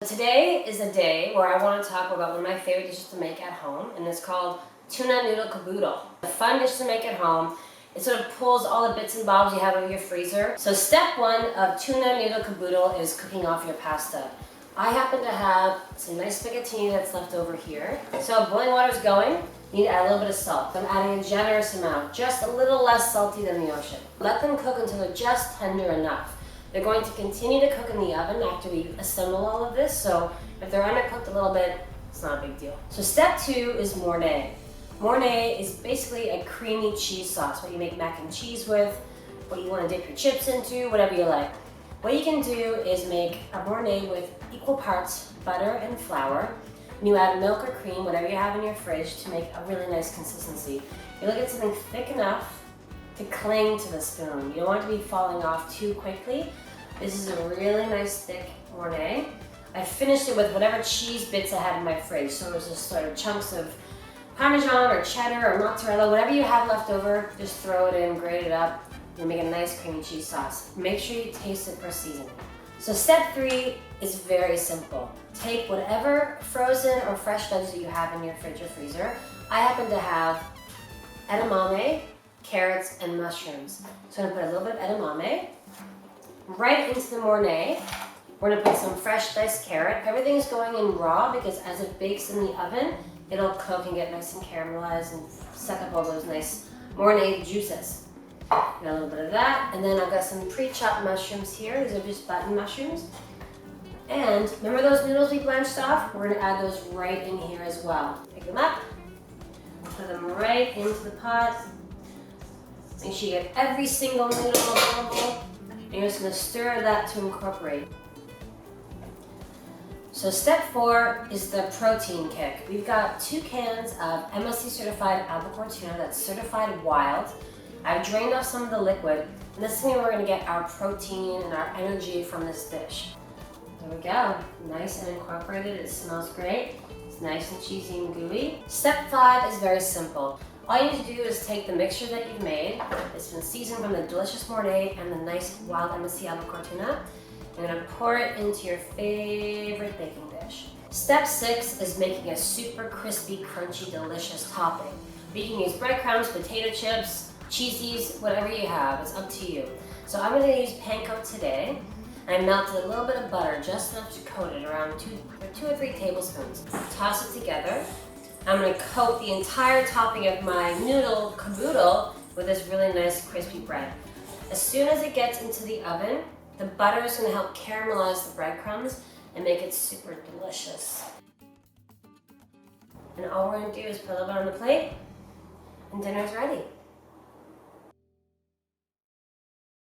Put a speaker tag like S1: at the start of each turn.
S1: Today is a day where I want to talk about one of my favorite dishes to make at home, and it's called Tuna Noodle Caboodle. A fun dish to make at home. It sort of pulls all the bits and bobs you have in your freezer. So step one of Tuna Noodle Caboodle is cooking off your pasta. I happen to have some nice spaghetti that's left over here. So boiling water is going. You need to add a little bit of salt. I'm adding a generous amount, just a little less salty than the ocean. Let them cook until they're just tender enough. They're going to continue to cook in the oven after we assemble all of this, so if they're undercooked a little bit, it's not a big deal. So step two is Mornay. Mornay is basically a creamy cheese sauce, what you make mac and cheese with, what you want to dip your chips into, whatever you like. What you can do is make a Mornay with equal parts butter and flour, and you add milk or cream, whatever you have in your fridge, to make a really nice consistency. You look at something thick enough to cling to the spoon. You don't want it to be falling off too quickly. This is a really nice thick Mornay. I finished it with whatever cheese bits I had in my fridge. So it was just sort of chunks of Parmesan or cheddar or mozzarella, whatever you have left over, just throw it in, grate it up, and make a nice creamy cheese sauce. Make sure you taste it for seasoning. So step three is very simple. Take whatever frozen or fresh veggies that you have in your fridge or freezer. I happen to have edamame, carrots, and mushrooms. So I'm gonna put a little bit of edamame right into the Mornay. We're gonna put some fresh diced carrot. Everything is going in raw because as it bakes in the oven, it'll cook and get nice and caramelized and suck up all those nice Mornay juices. Got a little bit of that, and then I've got some pre-chopped mushrooms here. These are just button mushrooms. And remember those noodles we blanched off? We're gonna add those right in here as well. Pick them up, put them right into the pot. Make sure you get every single noodle available, and you're just going to stir that to incorporate. So step four is the protein kick. We've got 2 cans of MSC certified albacore tuna that's certified wild. I've drained off some of the liquid, and this is where we're going to get our protein and our energy from this dish. There we go, nice and incorporated. It smells great. It's nice and cheesy and gooey. Step 5 is very simple. All you need to do is take the mixture that you've made. It's been seasoned from the delicious Mornay and the nice wild MSC albacore tuna. You're gonna pour it into your favorite baking dish. Step 6 is making a super crispy, crunchy, delicious topping. You can use breadcrumbs, potato chips, cheesies, whatever you have, it's up to you. So I'm gonna use panko today. I melted a little bit of butter, just enough to coat it, around 2 or 3 tablespoons. Toss it together. I'm going to coat the entire topping of my noodle caboodle with this really nice crispy bread. As soon as it gets into the oven, the butter is going to help caramelize the breadcrumbs and make it super delicious. And all we're going to do is put a little bit on the plate, and dinner's ready.